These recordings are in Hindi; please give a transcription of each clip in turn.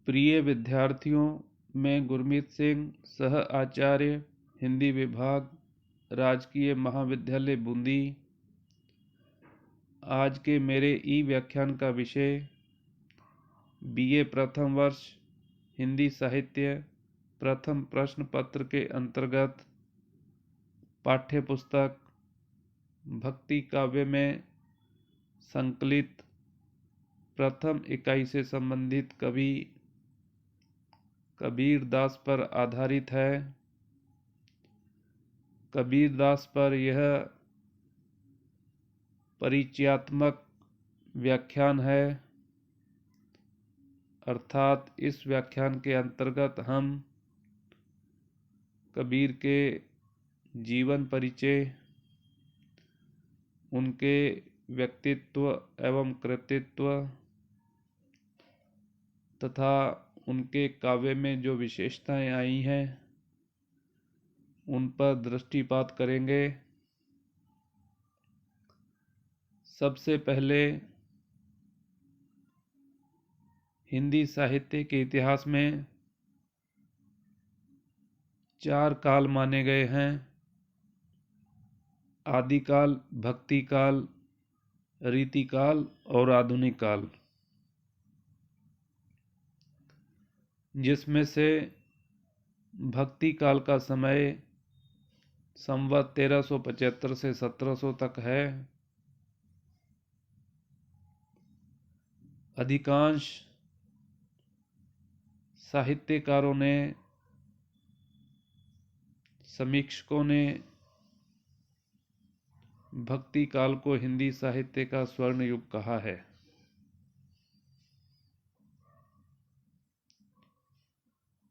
प्रिय विद्यार्थियों, मैं गुरमीत सिंह, सह आचार्य हिंदी विभाग, राजकीय महाविद्यालय बूंदी। आज के मेरे ई व्याख्यान का विषय बीए प्रथम वर्ष हिंदी साहित्य प्रथम प्रश्न पत्र के अंतर्गत पाठ्य पुस्तक भक्ति काव्य में संकलित प्रथम इकाई से संबंधित कवि कबीर दास पर आधारित है। कबीर दास पर यह परिचयात्मक व्याख्यान है, अर्थात इस व्याख्यान के अंतर्गत हम कबीर के जीवन परिचय, उनके व्यक्तित्व एवं कृतित्व तथा उनके काव्य में जो विशेषताएं आई हैं उन पर दृष्टिपात करेंगे। सबसे पहले हिंदी साहित्य के इतिहास में 4 काल माने गए हैं: आदिकाल, भक्ति काल, रीतिकाल और आधुनिक काल, जिसमें से भक्ति काल का समय संवत 1375 से 1700 तक है। अधिकांश साहित्यकारों ने, समीक्षकों ने भक्ति काल को हिंदी साहित्य का स्वर्ण युग कहा है।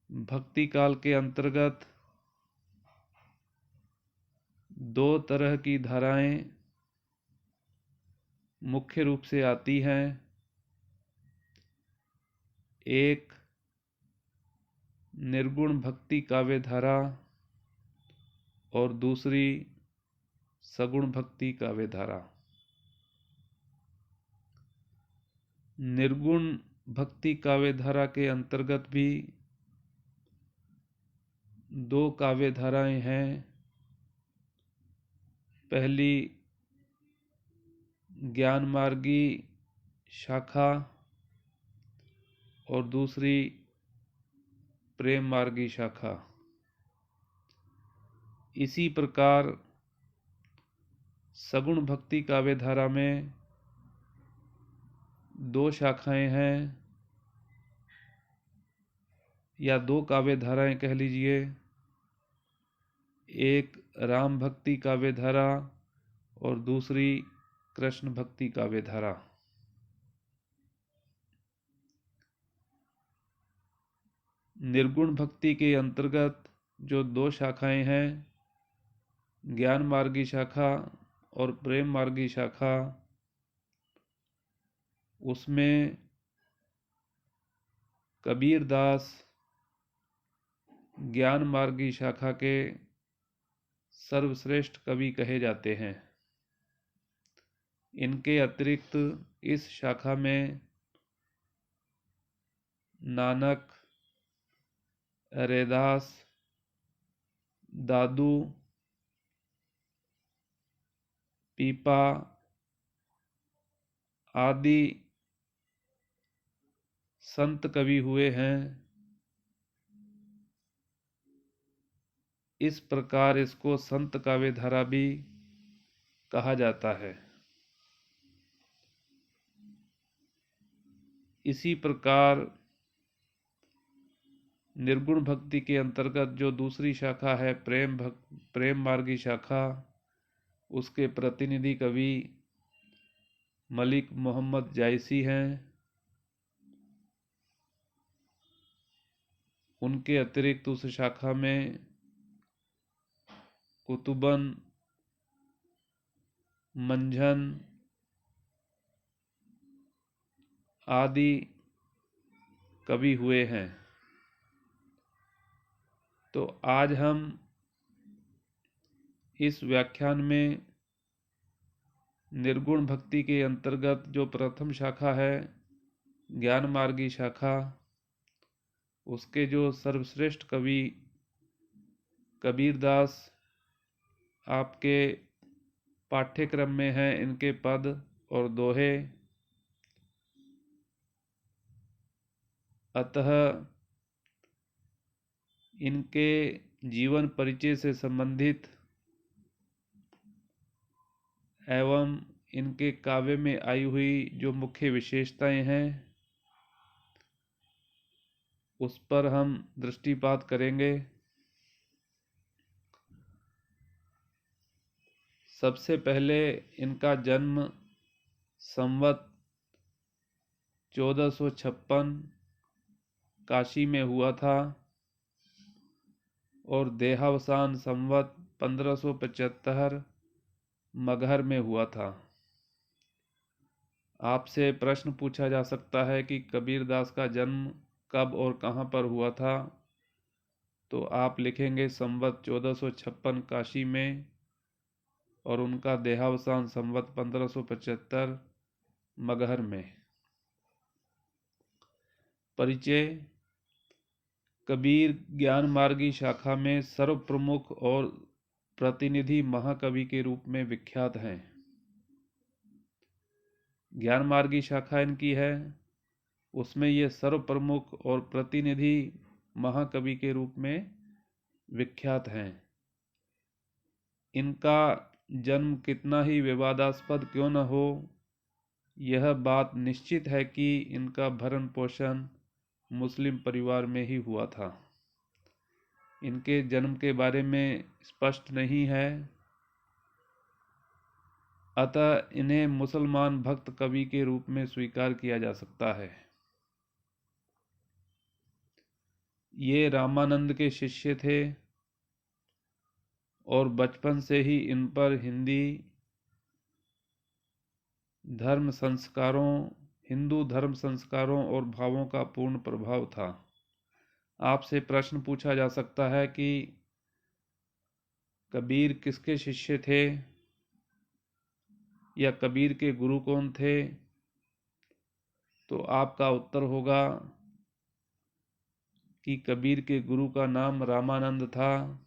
भक्ति काल के अंतर्गत 2 तरह की धाराएं मुख्य रूप से आती हैं। एक निर्गुण भक्ति काव्य धारा और दूसरी सगुण भक्ति काव्य धारा। निर्गुण भक्ति काव्य धारा के अंतर्गत भी 2 काव्य धाराएं हैं। पहली ज्ञान मार्गी शाखा और दूसरी प्रेम मार्गी शाखा। इसी प्रकार सगुण भक्ति काव्य धारा में 2 शाखाएं हैं, या 2 काव्य धाराएं कह लीजिए। एक राम भक्ति काव्य धारा और दूसरी कृष्ण भक्ति काव्य धारा। निर्गुण भक्ति के अंतर्गत जो 2 शाखाएं हैं, ज्ञान मार्गी शाखा और प्रेम मार्गी शाखा, उसमें कबीर दास ज्ञान मार्गी शाखा के सर्वश्रेष्ठ कवि कहे जाते हैं। इनके अतिरिक्त इस शाखा में नानक, रैदास, दादू, पीपा आदि संत कवि हुए हैं। इस प्रकार इसको संत काव्य धारा भी कहा जाता है। इसी प्रकार निर्गुण भक्ति के अंतर्गत जो दूसरी शाखा है प्रेम मार्गी शाखा, उसके प्रतिनिधि कवि मलिक मोहम्मद जायसी हैं। उनके अतिरिक्त उस शाखा में कुतुबन, मंझन आदि कवि हुए हैं। तो आज हम इस व्याख्यान में निर्गुण भक्ति के अंतर्गत जो प्रथम शाखा है, ज्ञान मार्गी शाखा, उसके जो सर्वश्रेष्ठ कवि कबीरदास आपके पाठ्यक्रम में हैं, इनके पद और दोहे। अतः इनके जीवन परिचय से संबंधित एवं इनके काव्य में आई हुई जो मुख्य विशेषताएं हैं उस पर हम दृष्टिपात करेंगे। सबसे पहले इनका जन्म संवत 1456 काशी में हुआ था और देहावसान संवत 1575 मगहर में हुआ था। आपसे प्रश्न पूछा जा सकता है कि कबीरदास का जन्म कब और कहाँ पर हुआ था, तो आप लिखेंगे संवत 1456 काशी में और उनका देहावसान संवत 1575 मगहर में। परिचय। कबीर ज्ञान मार्गी शाखा में सर्वप्रमुख और प्रतिनिधि महाकवि के रूप में विख्यात हैं। ज्ञान मार्गी शाखा इनकी है, उसमें ये सर्वप्रमुख और प्रतिनिधि महाकवि के रूप में विख्यात हैं। इनका जन्म कितना ही विवादास्पद क्यों न हो, यह बात निश्चित है कि इनका भरण पोषण मुस्लिम परिवार में ही हुआ था। इनके जन्म के बारे में स्पष्ट नहीं है, अतः इन्हें मुसलमान भक्त कवि के रूप में स्वीकार किया जा सकता है। ये रामानंद के शिष्य थे और बचपन से ही इन पर हिंदू धर्म संस्कारों और भावों का पूर्ण प्रभाव था। आपसे प्रश्न पूछा जा सकता है कि कबीर किसके शिष्य थे या कबीर के गुरु कौन थे, तो आपका उत्तर होगा कि कबीर के गुरु का नाम रामानंद था।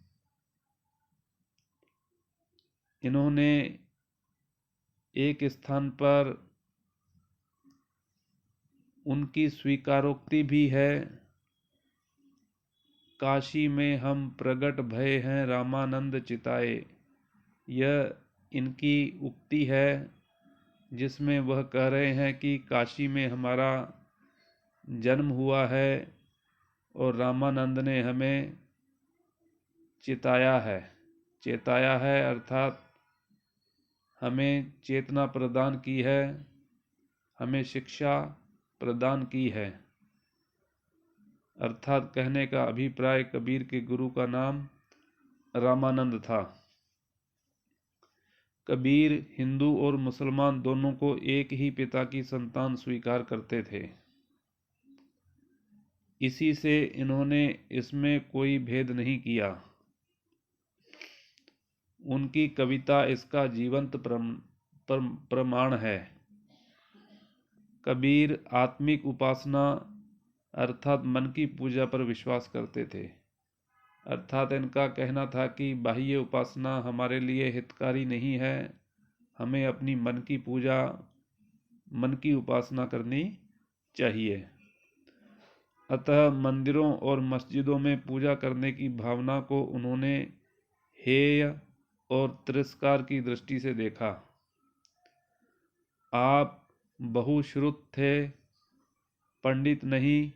इन्होंने एक स्थान पर उनकी स्वीकारोक्ति भी है, काशी में हम प्रगट भय हैं रामानंद चिताए। यह इनकी उक्ति है जिसमें वह कह रहे हैं कि काशी में हमारा जन्म हुआ है और रामानंद ने हमें चेताया है अर्थात हमें चेतना प्रदान की है, हमें शिक्षा प्रदान की है। अर्थात कहने का अभिप्राय कबीर के गुरु का नाम रामानंद था। कबीर हिंदू और मुसलमान दोनों को एक ही पिता की संतान स्वीकार करते थे, इसी से इन्होंने इसमें कोई भेद नहीं किया। उनकी कविता इसका जीवंत प्रमाण है। कबीर आत्मिक उपासना अर्थात मन की पूजा पर विश्वास करते थे। अर्थात इनका कहना था कि बाह्य उपासना हमारे लिए हितकारी नहीं है, हमें अपनी मन की उपासना करनी चाहिए। अतः मंदिरों और मस्जिदों में पूजा करने की भावना को उन्होंने हेय और तिरस्कार की दृष्टि से देखा। आप बहुश्रुत थे, पंडित नहीं,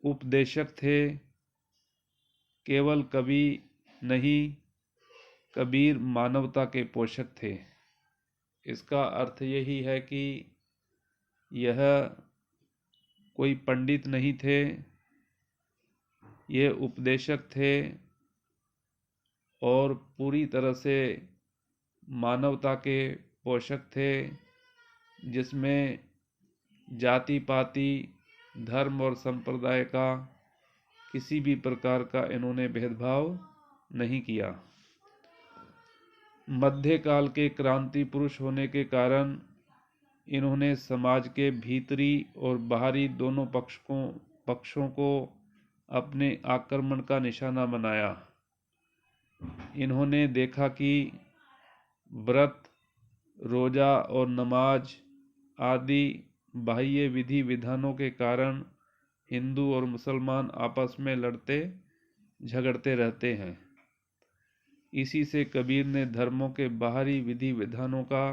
उपदेशक थे, केवल कवि नहीं, कबीर मानवता के पोषक थे। इसका अर्थ यही है कि यह कोई पंडित नहीं थे, ये उपदेशक थे और पूरी तरह से मानवता के पोषक थे, जिसमें जाति पाति धर्म और संप्रदाय का किसी भी प्रकार का इन्होंने भेदभाव नहीं किया। मध्यकाल के क्रांति पुरुष होने के कारण इन्होंने समाज के भीतरी और बाहरी दोनों पक्षों पक्षों को अपने आक्रमण का निशाना बनाया। इन्होंने देखा कि व्रत, रोजा और नमाज आदि बाह्य विधि विधानों के कारण हिंदू और मुसलमान आपस में लड़ते झगड़ते रहते हैं। इसी से कबीर ने धर्मों के बाहरी विधि विधानों का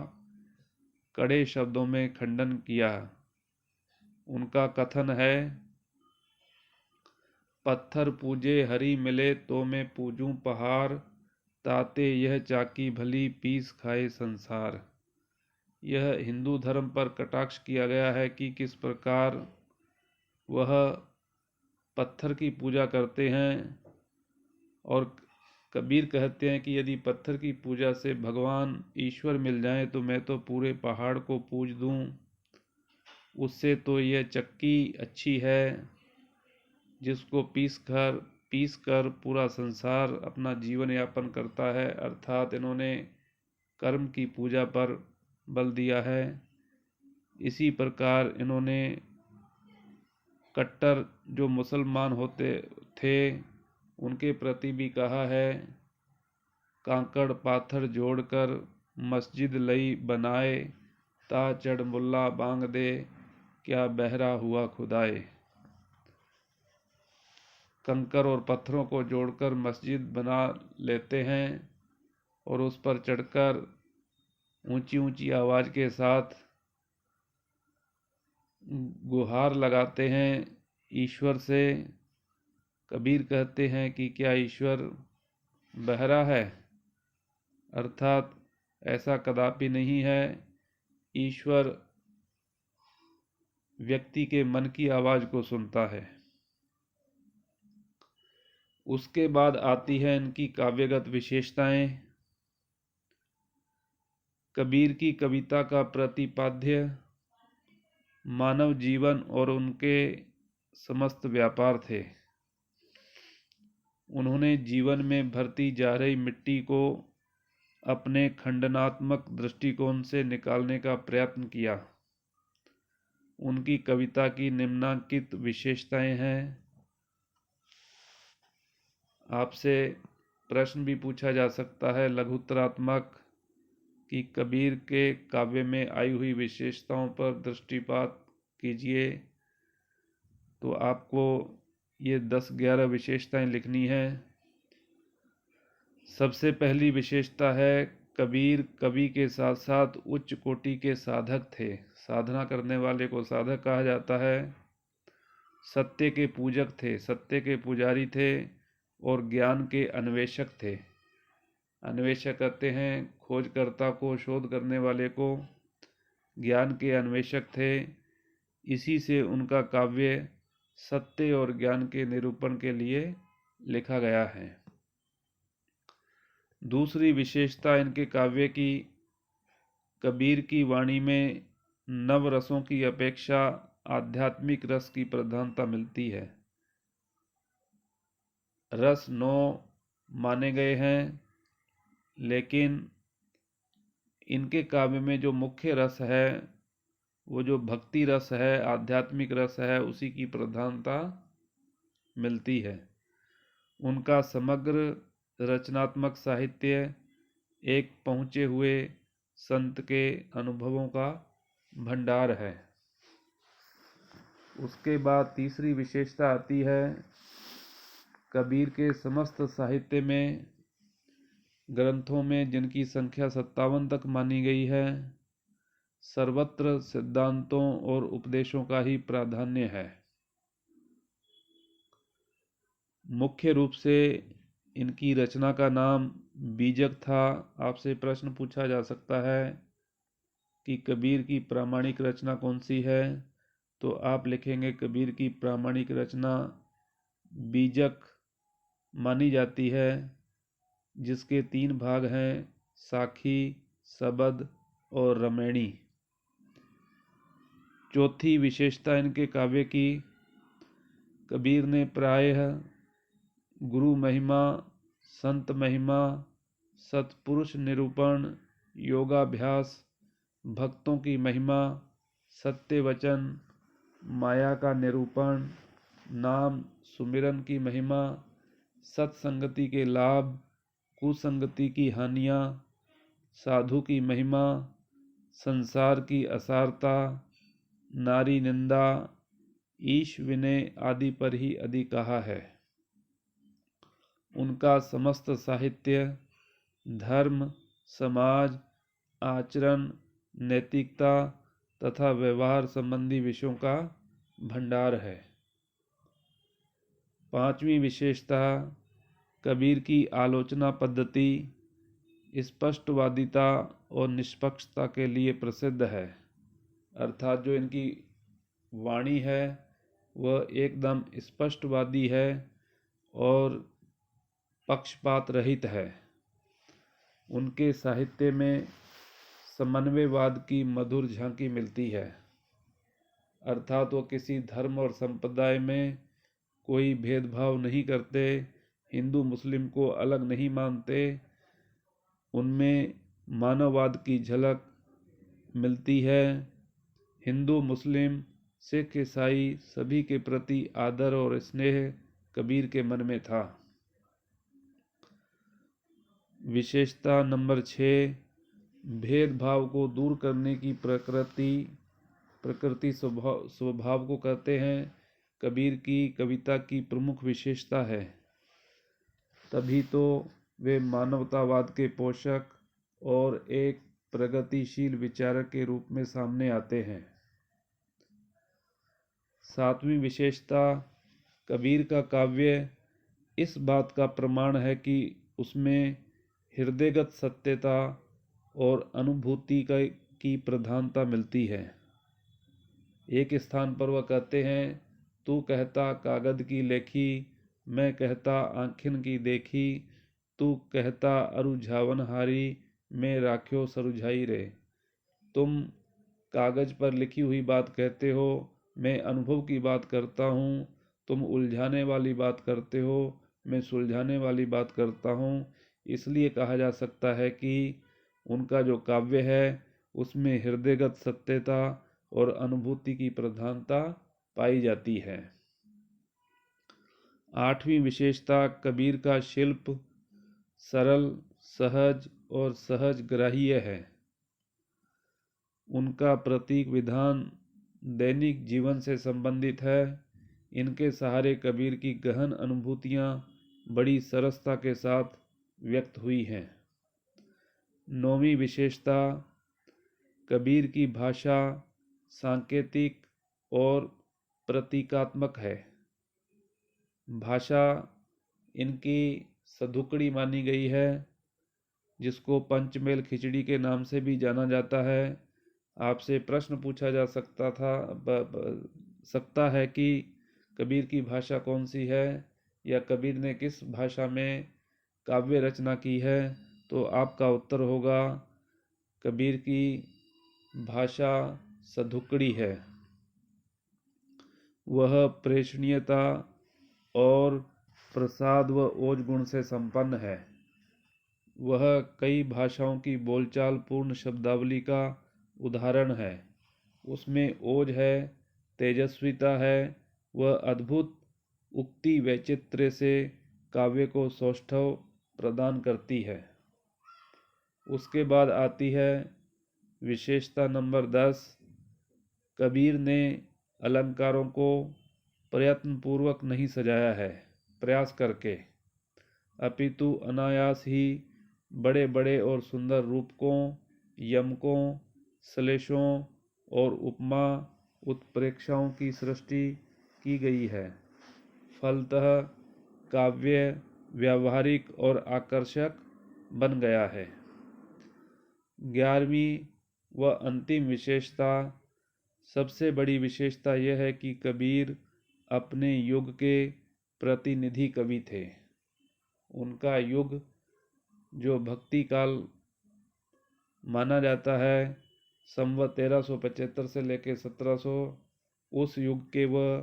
कड़े शब्दों में खंडन किया। उनका कथन है, पत्थर पूजे हरि मिले तो मैं पूजूं पहाड़, ताते यह चाकी भली पीस खाए संसार। यह हिंदू धर्म पर कटाक्ष किया गया है कि किस प्रकार वह पत्थर की पूजा करते हैं, और कबीर कहते हैं कि यदि पत्थर की पूजा से भगवान ईश्वर मिल जाए तो मैं तो पूरे पहाड़ को पूज दूं, उससे तो यह चक्की अच्छी है जिसको पीस कर पूरा संसार अपना जीवन यापन करता है। अर्थात इन्होंने कर्म की पूजा पर बल दिया है। इसी प्रकार इन्होंने कट्टर जो मुसलमान होते थे उनके प्रति भी कहा है, कांकड़ पाथर जोड़कर मस्जिद लई बनाए, ता चढ़ मुल्ला बांग दे, क्या बहरा हुआ खुदाए। कंकर और पत्थरों को जोड़कर मस्जिद बना लेते हैं और उस पर चढ़कर ऊंची ऊंची आवाज के साथ गुहार लगाते हैं ईश्वर से। कबीर कहते हैं कि क्या ईश्वर बहरा है? अर्थात ऐसा कदापि नहीं है। ईश्वर व्यक्ति के मन की आवाज को सुनता है। उसके बाद आती है इनकी काव्यगत विशेषताएं। कबीर की कविता का प्रतिपाद्य मानव जीवन और उनके समस्त व्यापार थे। उन्होंने जीवन में भरती जा रही मिट्टी को अपने खंडनात्मक दृष्टिकोण से निकालने का प्रयत्न किया। उनकी कविता की निम्नलिखित विशेषताएं हैं। आपसे प्रश्न भी पूछा जा सकता है लघुत्तरात्मक कि कबीर के काव्य में आई हुई विशेषताओं पर दृष्टिपात कीजिए। तो आपको ये 10-11 विशेषताएं लिखनी है। सबसे पहली विशेषता है, कबीर कवि के साथ साथ उच्च कोटि के साधक थे। साधना करने वाले को साधक कहा जाता है। सत्य के पूजक थे, सत्य के पुजारी थे और ज्ञान के अन्वेषक थे। अन्वेषक कहते हैं खोजकर्ता को, शोध करने वाले को। ज्ञान के अन्वेषक थे। इसी से उनका काव्य सत्य और ज्ञान के निरूपण के लिए लिखा गया है। दूसरी विशेषता इनके काव्य की, कबीर की वाणी में नव रसों की अपेक्षा आध्यात्मिक रस की प्रधानता मिलती है। रस 9 माने गए हैं, लेकिन इनके काव्य में जो मुख्य रस है वो जो भक्ति रस है, आध्यात्मिक रस है, उसी की प्रधानता मिलती है। उनका समग्र रचनात्मक साहित्य एक पहुँचे हुए संत के अनुभवों का भंडार है। उसके बाद तीसरी विशेषता आती है, कबीर के समस्त साहित्य में, ग्रंथों में जिनकी संख्या 57 तक मानी गई है, सर्वत्र सिद्धांतों और उपदेशों का ही प्राधान्य है। मुख्य रूप से इनकी रचना का नाम बीजक था। आपसे प्रश्न पूछा जा सकता है कि कबीर की प्रामाणिक रचना कौन सी है, तो आप लिखेंगे कबीर की प्रामाणिक रचना बीजक मानी जाती है, जिसके 3 भाग हैं, साखी, सबद और रमैणी। चौथी विशेषता इनके काव्य की, कबीर ने प्रायः गुरु महिमा, संत महिमा, सत्पुरुष निरूपण, योगाभ्यास, भक्तों की महिमा, सत्य वचन, माया का निरूपण, नाम सुमिरन की महिमा, सत्संगति के लाभ, कुसंगति की हानियाँ, साधु की महिमा, संसार की असारता, नारी निंदा, ईश विनय आदि पर ही अधिक कहा है। उनका समस्त साहित्य धर्म, समाज, आचरण, नैतिकता तथा व्यवहार संबंधी विषयों का भंडार है। पांचवी विशेषता, कबीर की आलोचना पद्धति स्पष्टवादिता और निष्पक्षता के लिए प्रसिद्ध है। अर्थात जो इनकी वाणी है वह एकदम स्पष्टवादी है और पक्षपात रहित है। उनके साहित्य में समन्वयवाद की मधुर झांकी मिलती है। अर्थात वो किसी धर्म और संप्रदाय में कोई भेदभाव नहीं करते, हिंदू मुस्लिम को अलग नहीं मानते। उनमें मानववाद की झलक मिलती है। हिंदू मुस्लिम सिख ईसाई सभी के प्रति आदर और स्नेह कबीर के मन में था। विशेषता नंबर 6, भेदभाव को दूर करने की प्रकृति स्वभाव को कहते हैं। कबीर की कविता की प्रमुख विशेषता है, तभी तो वे मानवतावाद के पोषक और एक प्रगतिशील विचारक के रूप में सामने आते हैं। सातवीं विशेषता, कबीर का काव्य इस बात का प्रमाण है कि उसमें हृदयगत सत्यता और अनुभूति की प्रधानता मिलती है। एक स्थान पर वह कहते हैं, तू कहता कागद की लेखी, मैं कहता आँखिन की देखी, तू कहता अरुझावन हारी, मैं राख्यो सरुझाई रे। तुम कागज पर लिखी हुई बात कहते हो, मैं अनुभव की बात करता हूँ। तुम उलझाने वाली बात करते हो, मैं सुलझाने वाली बात करता हूँ। इसलिए कहा जा सकता है कि उनका जो काव्य है उसमें हृदयगत सत्यता और अनुभूति की प्रधानता पाई जाती है। आठवीं विशेषता, कबीर का शिल्प सरल, सहज और सहज ग्राह्य है। उनका प्रतीक विधान दैनिक जीवन से संबंधित है। इनके सहारे कबीर की गहन अनुभूतियाँ बड़ी सरसता के साथ व्यक्त हुई हैं। नौवीं विशेषता, कबीर की भाषा सांकेतिक और प्रतीकात्मक है। भाषा इनकी सधुकड़ी मानी गई है, जिसको पंचमेल खिचड़ी के नाम से भी जाना जाता है। आपसे प्रश्न पूछा जा सकता है कि कबीर की भाषा कौन सी है या कबीर ने किस भाषा में काव्य रचना की है, तो आपका उत्तर होगा कबीर की भाषा सधुकड़ी है। वह प्रेषणीयता और प्रसाद व ओज गुण से संपन्न है। वह कई भाषाओं की बोलचाल पूर्ण शब्दावली का उदाहरण है। उसमें ओज है, तेजस्विता है। वह अद्भुत उक्ति वैचित्र्य से काव्य को सौष्ठव प्रदान करती है। उसके बाद आती है विशेषता नंबर 10, कबीर ने अलंकारों को प्रयत्नपूर्वक नहीं सजाया है प्रयास करके, अपितु अनायास ही बड़े बड़े और सुंदर रूपकों, यमकों, श्लेषों और उपमा उत्प्रेक्षाओं की सृष्टि की गई है। फलतः काव्य व्यावहारिक और आकर्षक बन गया है। 11वीं व अंतिम विशेषता, सबसे बड़ी विशेषता यह है कि कबीर अपने युग के प्रतिनिधि कवि थे। उनका युग जो भक्ति काल माना जाता है, संवत 1375 से लेकर 1700, उस युग के वह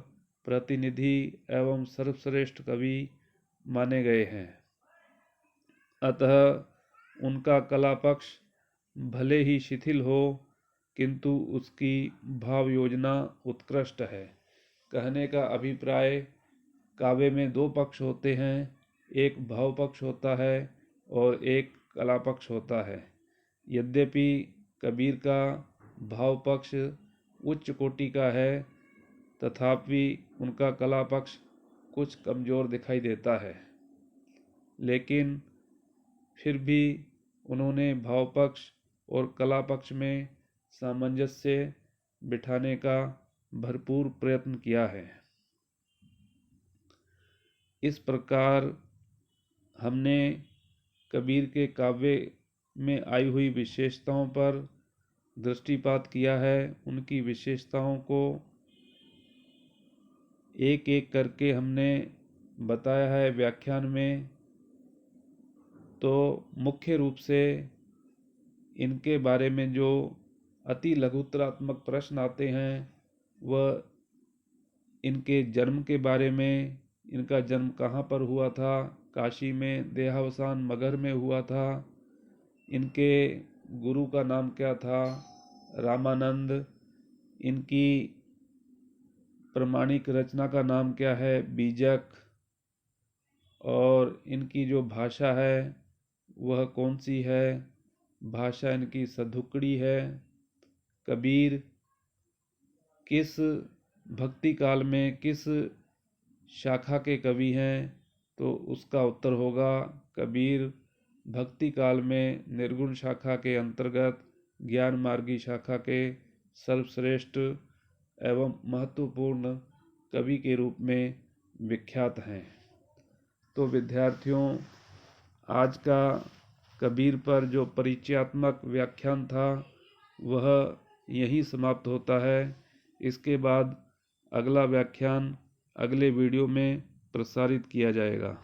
प्रतिनिधि एवं सर्वश्रेष्ठ कवि माने गए हैं। अतः उनका कला पक्ष भले ही शिथिल हो, किंतु उसकी भाव योजना उत्कृष्ट है। कहने का अभिप्राय काव्य में दो पक्ष होते हैं, एक भाव पक्ष होता है और एक कला पक्ष होता है। यद्यपि कबीर का भाव पक्ष उच्च कोटि का है, तथापि उनका कला पक्ष कुछ कमज़ोर दिखाई देता है, लेकिन फिर भी उन्होंने भाव पक्ष और कला पक्ष में सामंजस्य बिठाने का भरपूर प्रयत्न किया है। इस प्रकार हमने कबीर के काव्य में आई हुई विशेषताओं पर दृष्टिपात किया है। उनकी विशेषताओं को एक एक करके हमने बताया है व्याख्यान में। तो मुख्य रूप से इनके बारे में जो अति लघुतरात्मक प्रश्न आते हैं वह इनके जन्म के बारे में, इनका जन्म कहाँ पर हुआ था, काशी में, देहावसान मगध में हुआ था, इनके गुरु का नाम क्या था, रामानंद, इनकी प्रमाणिक रचना का नाम क्या है, बीजक, और इनकी जो भाषा है वह कौन सी है, भाषा इनकी सधुकड़ी है। कबीर किस भक्ति काल में किस शाखा के कवि हैं, तो उसका उत्तर होगा कबीर भक्ति काल में निर्गुण शाखा के अंतर्गत ज्ञान मार्गी शाखा के सर्वश्रेष्ठ एवं महत्वपूर्ण कवि के रूप में विख्यात हैं। तो विद्यार्थियों, आज का कबीर पर जो परिचयात्मक व्याख्यान था वह यहीं समाप्त होता है। इसके बाद अगला व्याख्यान अगले वीडियो में प्रसारित किया जाएगा।